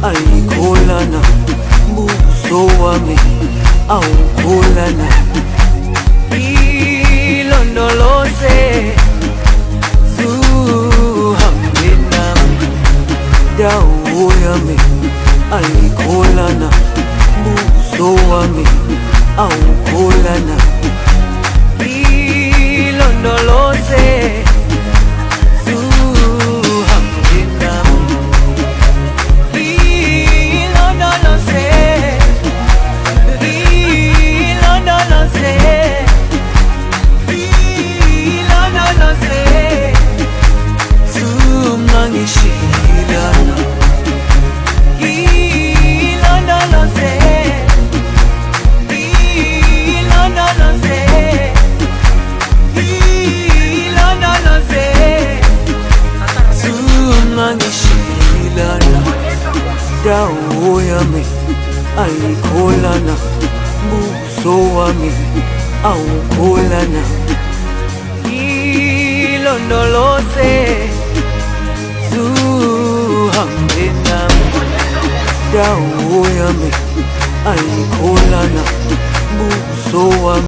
ayikholana buso wami awukholana ilondoloze zuhambe nami dawo yami ayikholana buso wami awukholana ilondoloze dawo yami ayikholana buso wami awukholana ilondoloze zuhambe nami dawo yami ayikholana buso wami